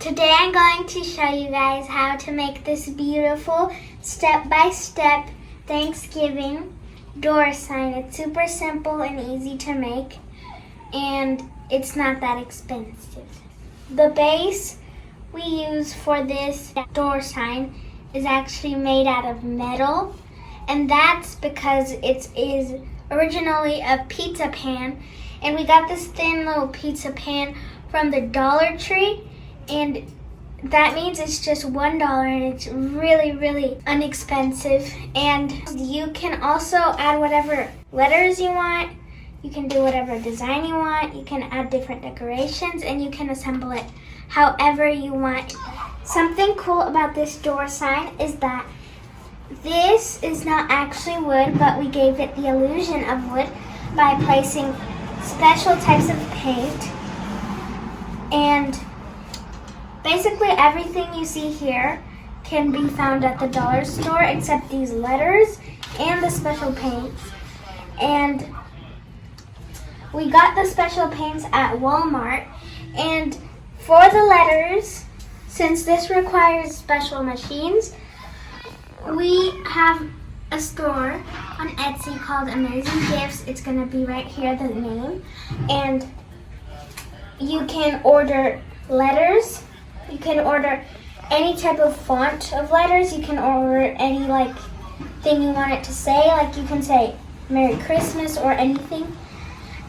Today I'm going to show you guys how to make this beautiful step-by-step Thanksgiving door sign. It's super simple and easy to make, and it's not that expensive. The base we use for this door sign is actually made out of metal, and that's because it is originally a pizza pan, and we got this thin little pizza pan from the Dollar Tree, and that means it's just $1 and it's really, really inexpensive. And you can also add whatever letters you want. You can do whatever design you want. You can add different decorations, and you can assemble it however you want. Something cool about this door sign is that this is not actually wood, but we gave it the illusion of wood by placing special types of paint. And basically everything you see here can be found at the dollar store except these letters and the special paints. And we got the special paints at Walmart. And for the letters, since this requires special machines, we have a store on Etsy called Amazing Gifts. It's going to be right here, the name. And you can order letters. You can order any type of font of letters. You can order any thing you want it to say. Like you can say Merry Christmas or anything.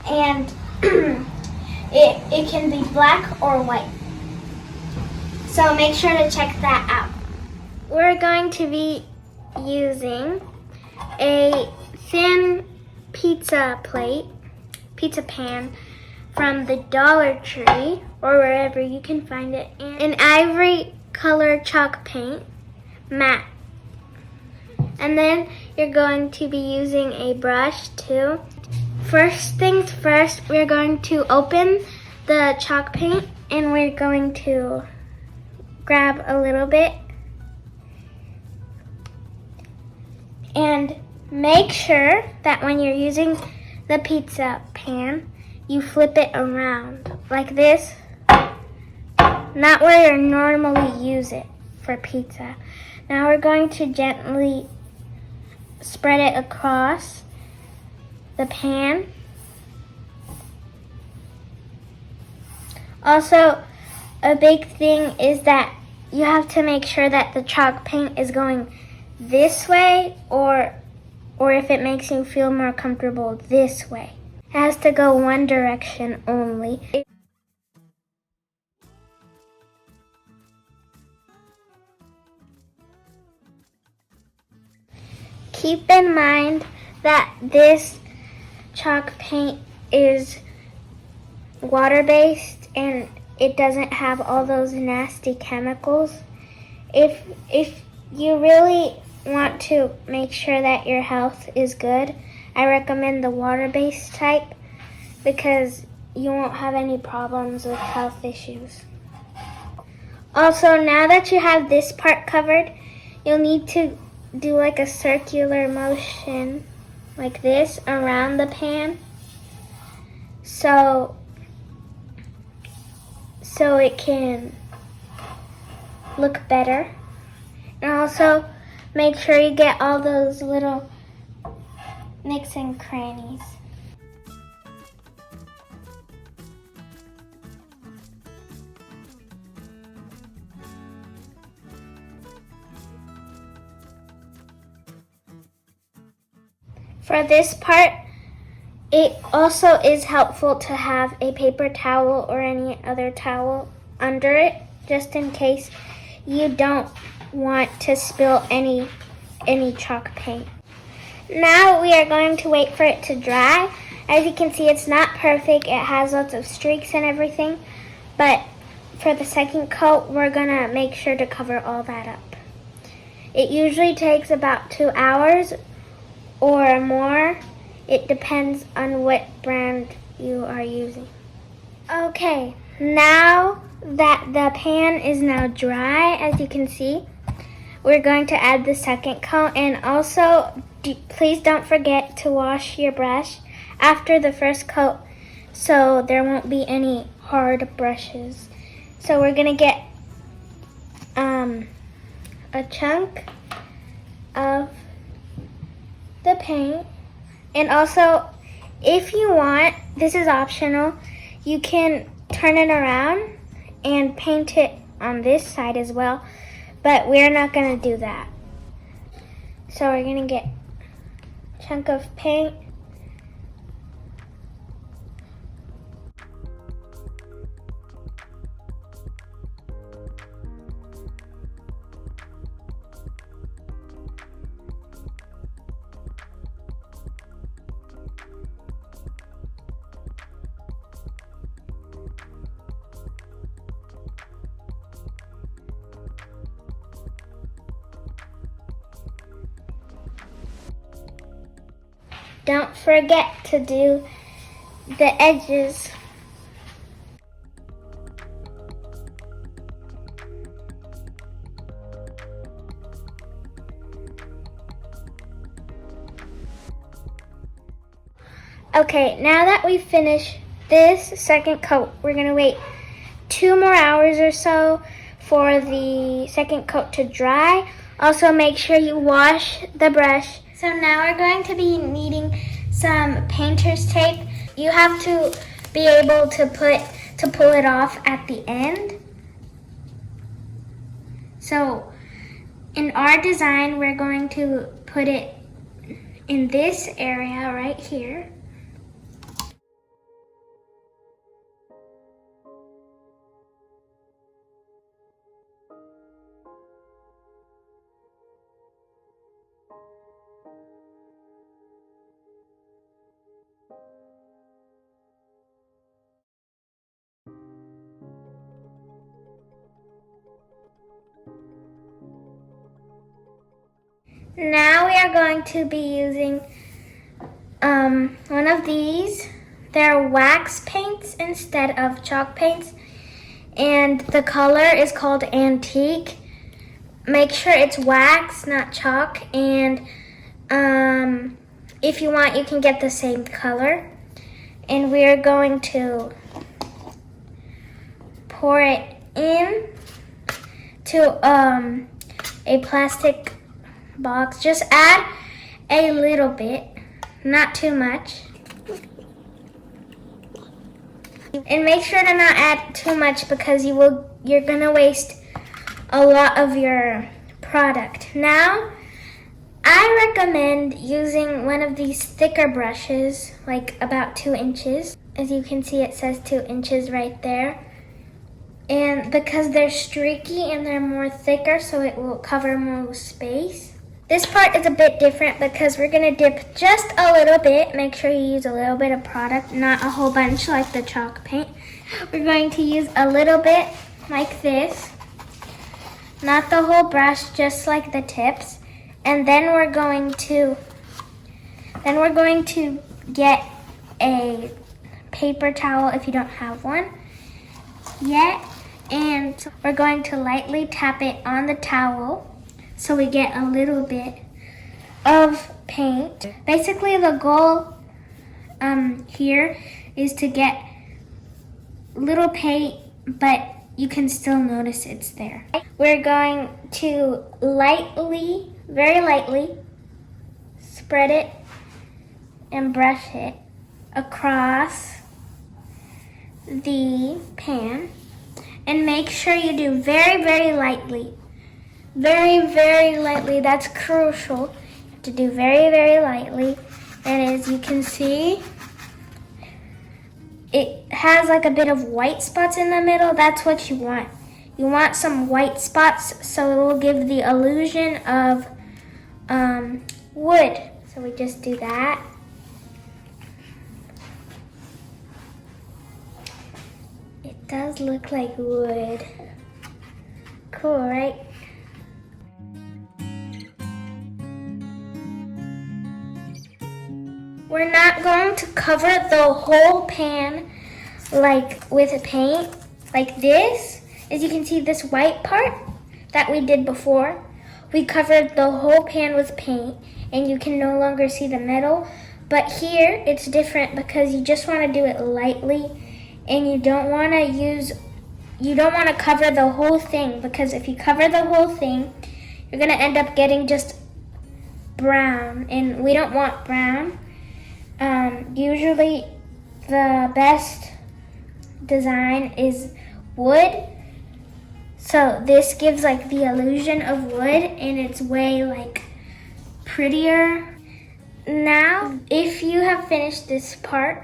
And it can be black or white. So make sure to check that out. We're going to be using a thin pizza pan from the Dollar Tree or wherever you can find it, and an ivory color chalk paint, matte. And then you're going to be using a brush too. First things first, we're going to open the chalk paint and we're going to grab a little bit and make sure that when you're using the pizza pan, you flip it around like this, not where you normally use it for pizza. Now we're going to gently spread it across the pan. Also, a big thing is that you have to make sure that the chalk paint is going this way, or if it makes you feel more comfortable, this way. It has to go one direction only. Keep in mind that this chalk paint is water-based and it doesn't have all those nasty chemicals. If you really want to make sure that your health is good, I recommend the water-based type because you won't have any problems with health issues. Also, now that you have this part covered, you'll need to do like a circular motion like this around the pan so it can look better. And also make sure you get all those little nicks and crannies. For this part, it also is helpful to have a paper towel or any other towel under it, just in case you don't want to spill any chalk paint. Now we are going to wait for it to dry. As you can see, it's not perfect. It has lots of streaks and everything, but for the second coat, we're gonna make sure to cover all that up. It usually takes about 2 hours or more. It depends on what brand you are using. Okay, now that the pan is now dry, as you can see, we're going to add the second coat. And also, please don't forget to wash your brush after the first coat so there won't be any hard brushes. So we're gonna get a chunk of the paint. And also, if you want, this is optional, you can turn it around and paint it on this side as well, but we're not gonna do that. So we're gonna get a chunk of paint. Don't forget to do the edges. Okay, now that we've finished this second coat, we're gonna wait 2 more hours or so for the second coat to dry. Also, make sure you wash the brush. So now we're going to be needing some painter's tape. You have to be able to pull it off at the end. So in our design, we're going to put it in this area right here. Now we are going to be using one of these. They're wax paints instead of chalk paints, and the color is called Antique. Make sure it's wax, not chalk, and if you want, you can get the same color. And we are going to pour it in to a plastic box. Just add a little bit, not too much. And make sure to not add too much because you're gonna waste a lot of your product. Now, I recommend using one of these thicker brushes, like about 2 inches. As you can see, it says 2 inches right there. And because they're streaky and they're more thicker, so it will cover more space. This part is a bit different because we're gonna dip just a little bit. Make sure you use a little bit of product, not a whole bunch like the chalk paint. We're going to use a little bit like this, not the whole brush, just like the tips. And then we're going to get a paper towel if you don't have one yet. And we're going to lightly tap it on the towel so we get a little bit of paint. Basically, the goal here is to get little paint, but you can still notice it's there. We're going to lightly, very lightly, spread it and brush it across the pan. And make sure you do very, very lightly. Very, very lightly. That's crucial. You have to do very, very lightly. And as you can see, it has like a bit of white spots in the middle. That's what you want. You want some white spots so it will give the illusion of wood. So we just do that. It does look like wood. Cool, right? We're not going to cover the whole pan like with paint, like this. As you can see, this white part that we did before, we covered the whole pan with paint and you can no longer see the middle. But here, it's different because you just want to do it lightly and you don't want to use you don't want to cover the whole thing, because if you cover the whole thing, you're going to end up getting just brown, and we don't want brown. Usually the best design is wood. So this gives like the illusion of wood, and it's way like prettier. Now, if you have finished this part,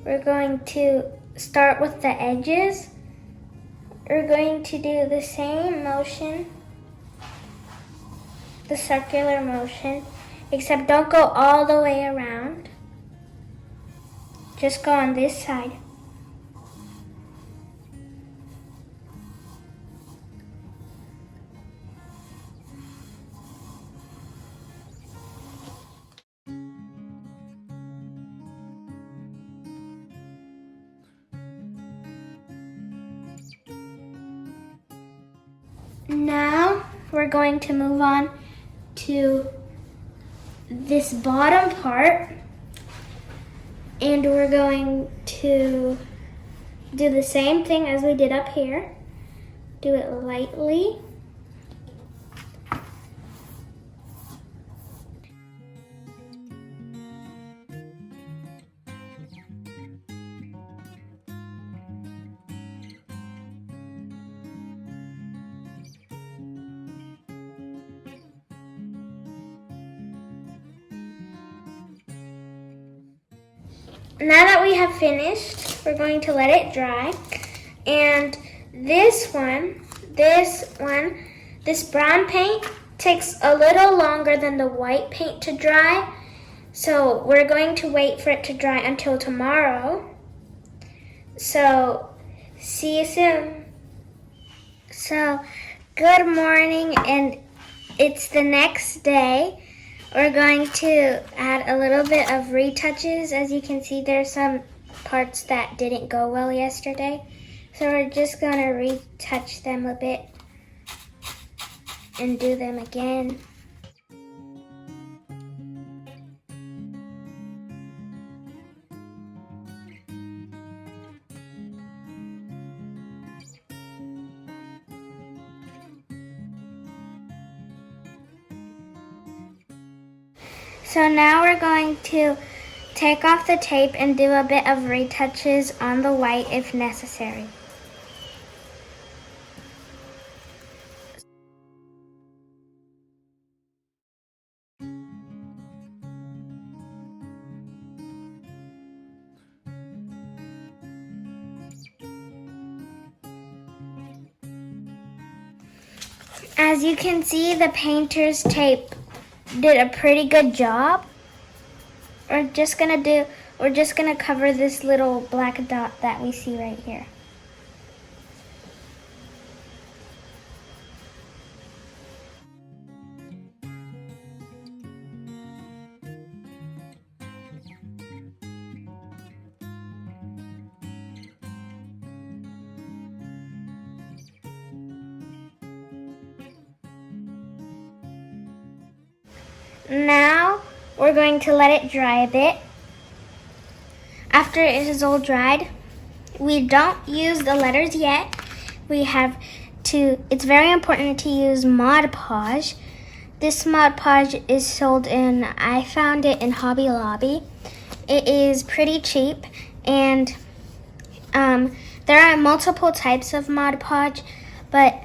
we're going to start with the edges. We're going to do the same motion, the circular motion, except don't go all the way around. Just go on this side. Now we're going to move on to this bottom part, and we're going to do the same thing as we did up here. Do it lightly. Now that we have finished, we're going to let it dry. And this brown paint takes a little longer than the white paint to dry. So we're going to wait for it to dry until tomorrow. So see you soon. So good morning, and it's the next day. We're going to add a little bit of retouches. As you can see, there's some parts that didn't go well yesterday. So we're just going to retouch them a bit and do them again. So now we're going to take off the tape and do a bit of retouches on the white if necessary. As you can see, the painter's tape did a pretty good job. We're just gonna cover this little black dot that we see right here. Now we're going to let it dry a bit. After it is all dried, we don't use the letters yet. It's very important to use Mod Podge. This Mod Podge is sold I found it in Hobby Lobby. It is pretty cheap, and there are multiple types of Mod Podge, but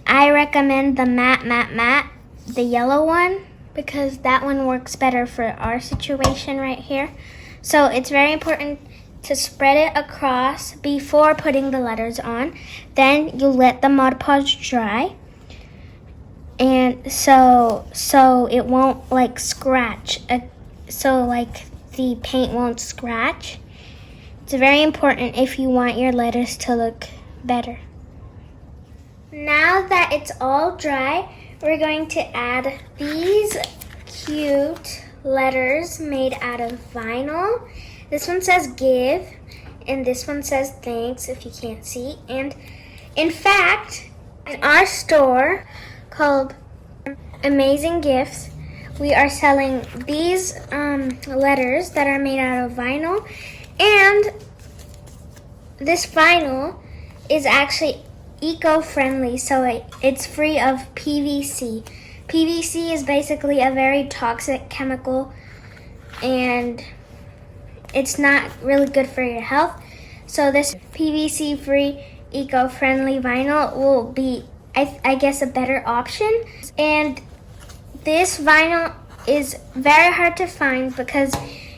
I recommend the matte, the yellow one, because that one works better for our situation right here. So it's very important to spread it across before putting the letters on. Then you let the Mod Podge dry, and so it won't like scratch. So like the paint won't scratch. It's very important if you want your letters to look better. Now that it's all dry, we're going to add these cute letters made out of vinyl. This one says give, and this one says thanks, if you can't see. And in fact, in our store called Amazing Gifts, we are selling these letters that are made out of vinyl. And this vinyl is actually eco-friendly, so it's free of PVC. PVC is basically a very toxic chemical, and it's not really good for your health. So this PVC-free, eco-friendly vinyl will be, I guess, a better option. And this vinyl is very hard to find because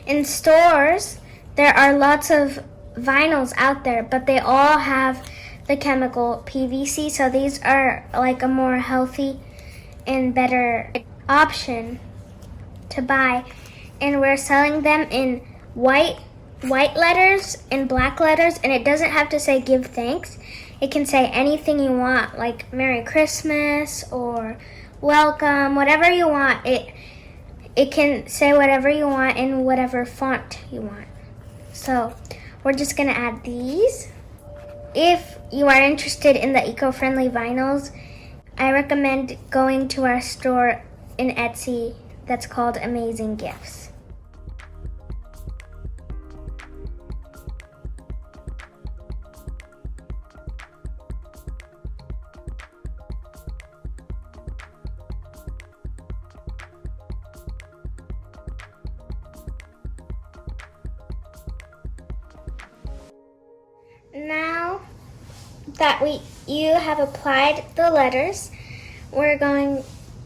in stores there are lots of vinyls out there, but they all have the chemical PVC, so these are like a more healthy and better option to buy. And we're selling them in white letters and black letters, and it doesn't have to say give thanks. It can say anything you want, like Merry Christmas or welcome, whatever you want. It can say whatever you want in whatever font you want. So we're just gonna add these. If you are interested in the eco-friendly vinyls, I recommend going to our store in Etsy that's called Amazing Gifts. Now that you have applied the letters, we're going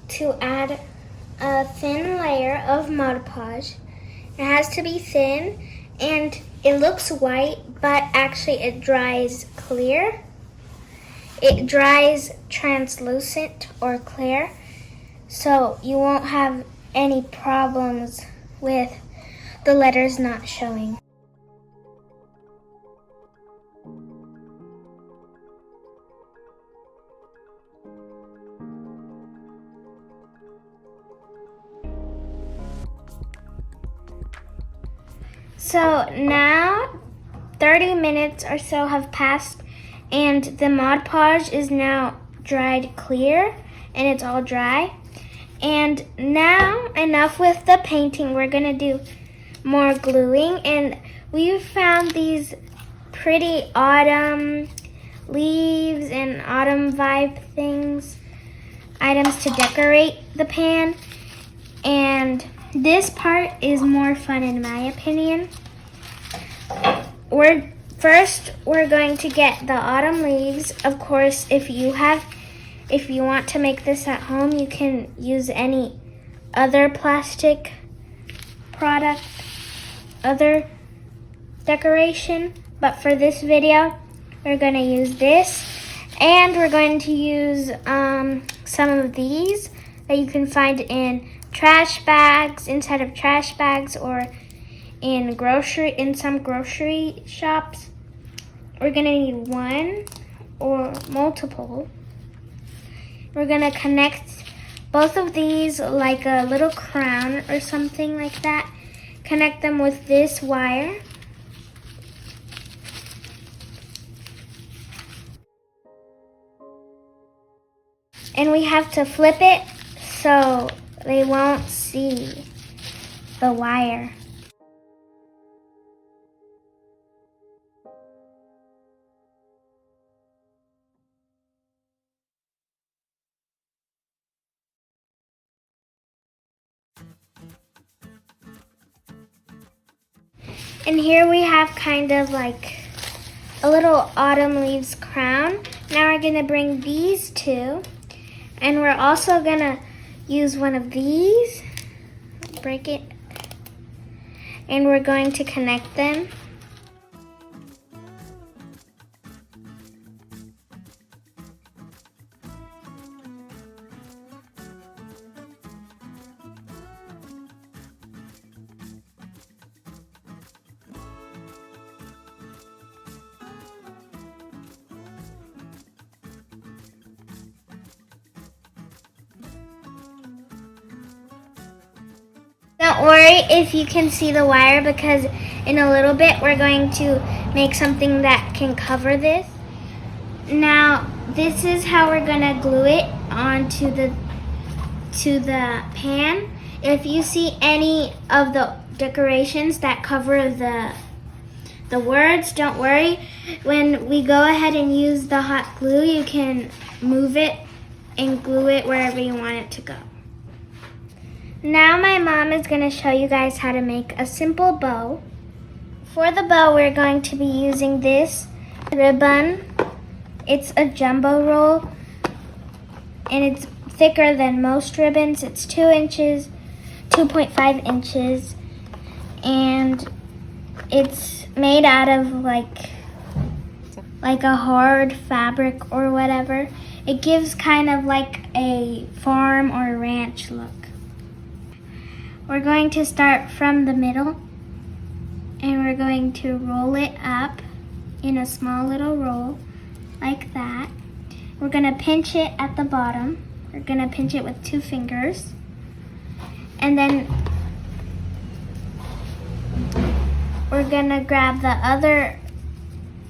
to add a thin layer of Mod Podge. It has to be thin, and it looks white, but actually it dries clear. It dries translucent or clear, so you won't have any problems with the letters not showing. So now 30 minutes or so have passed, and the Mod Podge is now dried clear, and it's all dry. And now, enough with the painting, we're gonna do more gluing. And we found these pretty autumn leaves and autumn vibe items to decorate the pan. And this part is more fun in my opinion. We're going to get the autumn leaves. Of course, if you want to make this at home, you can use any other plastic product, other decoration. But for this video, we're going to use this. And we're going to use some of these that you can find in trash bags, inside of trash bags, or in some grocery shops. We're gonna need one or multiple. We're gonna connect both of these like a little crown or something like that. Connect them with this wire. And we have to flip it so they won't see the wire. And here we have kind of like a little autumn leaves crown. Now we're gonna bring these two, and we're also gonna use one of these, break it, and we're going to connect them. Don't worry if you can see the wire, because in a little bit we're going to make something that can cover this. Now this is how we're gonna glue it onto the pan. If you see any of the decorations that cover the the words, don't worry. When we go ahead and use the hot glue, you can move it and glue it wherever you want it to go. Now my mom is going to show you guys how to make a simple bow. For the bow, we're going to be using this ribbon. It's a jumbo roll, and it's thicker than most ribbons. It's 2 inches, 2.5 inches, and it's made out of like a hard fabric or whatever. It gives kind of like a farm or ranch look. We're going to start from the middle, and we're going to roll it up in a small little roll like that. We're going to pinch it at the bottom. We're going to pinch it with 2 fingers. And then we're going to grab the other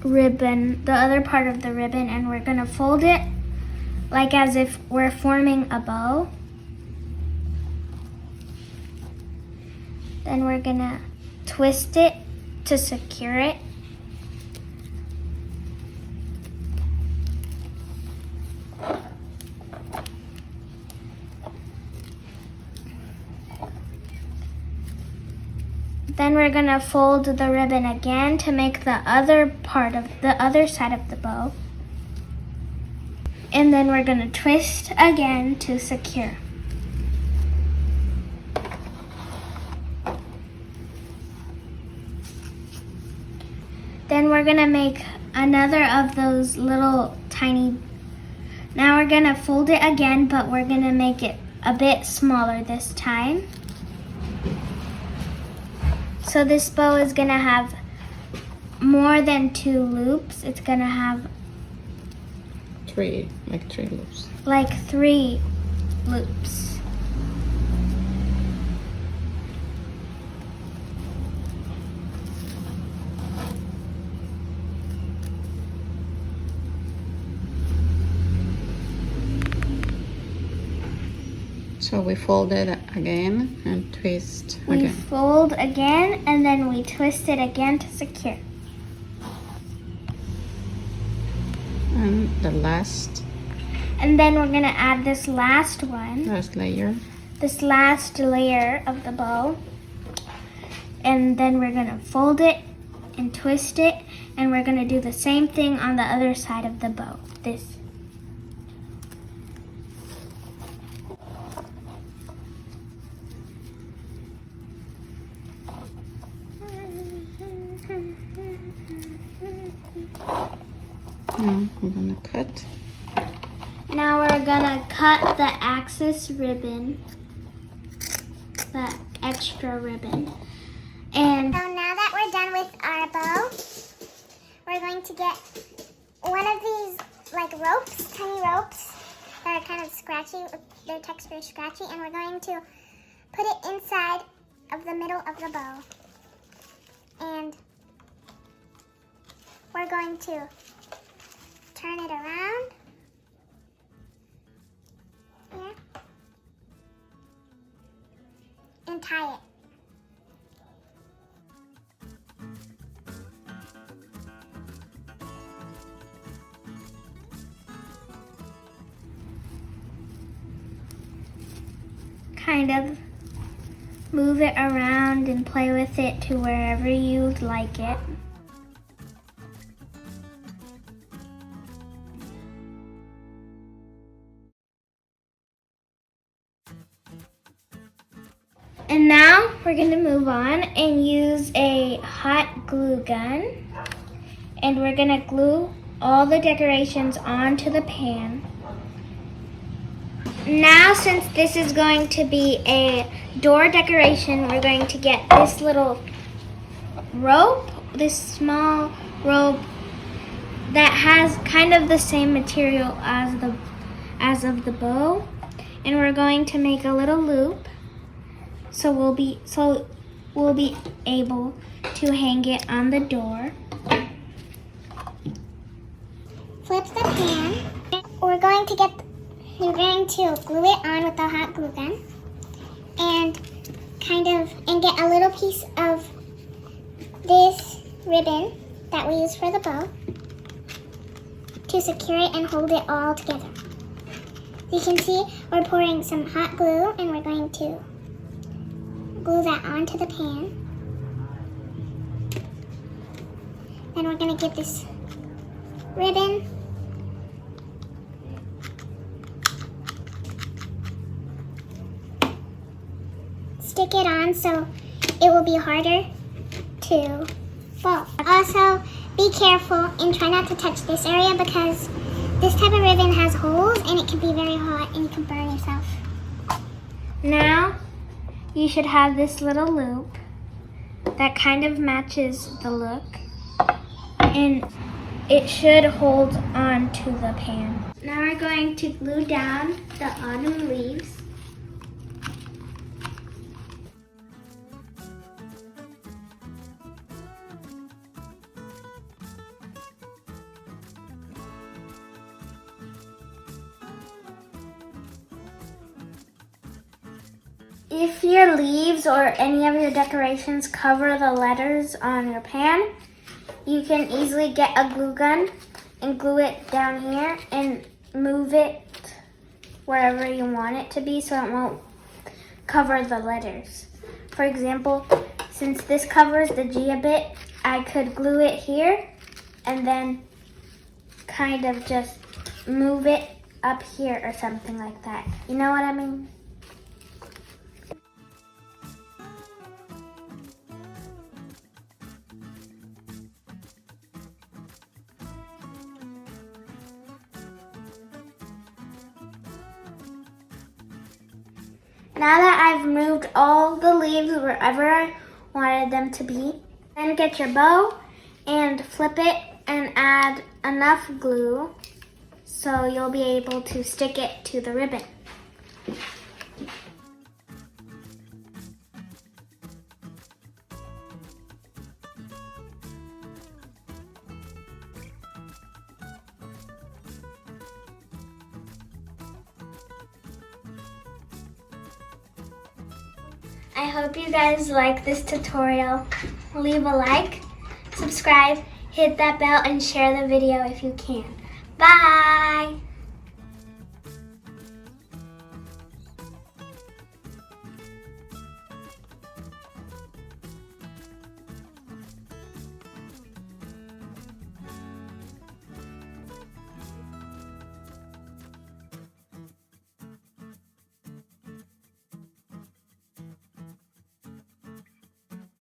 ribbon, the other part of the ribbon, and we're going to fold it like as if we're forming a bow. Then we're going to twist it to secure it. Then we're going to fold the ribbon again to make the other part of the other side of the bow. And then we're going to twist again to secure. Then we're going to make another of those little tiny. Now we're going to fold it again, but we're going to make it a bit smaller this time. So this bow is going to have more than 2 loops. It's going to have 3 loops. Like 3 loops. So we fold it again and twist We again. fold again, and then we twist it again to secure. And the last And then we're going to add this last one, layer. this last layer of the bow. And then we're going to fold it and twist it, and we're going to do the same thing on the other side of the bow. This. Now I'm gonna cut. Now we're gonna cut the axis ribbon, the extra ribbon. And so now that we're done with our bow, we're going to get one of these like ropes, tiny ropes that are kind of scratchy, their texture is scratchy, and we're going to put it inside of the middle of the bow. And we're going to turn it around here and tie it. Kind of move it around and play with it to wherever you'd like it. And now we're going to move on and use a hot glue gun. And we're going to glue all the decorations onto the pan. Now, since this is going to be a door decoration, we're going to get this little rope, this small rope that has kind of the same material as of the bow. And we're going to make a little loop. So we'll be able to hang it on the door. Flip the pan. You're going to glue it on with the hot glue gun and get a little piece of this ribbon that we use for the bow to secure it and hold it all together. You can see we're pouring some hot glue and we're going to glue that onto the pan. Then we're going to get this ribbon stick it on so it will be harder to fall. Also, be careful and try not to touch this area because this type of ribbon has holes and it can be very hot and you can burn yourself. Now, you should have this little loop that kind of matches the look and it should hold on to the pan. Now we're going to glue down the autumn leaves. If your leaves or any of your decorations cover the letters on your pan, you can easily get a glue gun and glue it down here and move it wherever you want it to be so it won't cover the letters. For example, since this covers the G a bit, I could glue it here and then kind of just move it up here or something like that. You know what I mean? Now that I've moved all the leaves wherever I wanted them to be, then get your bow and flip it and add enough glue so you'll be able to stick it to the ribbon. I hope you guys like this tutorial. Leave a like, subscribe, hit that bell, and share the video if you can. Bye!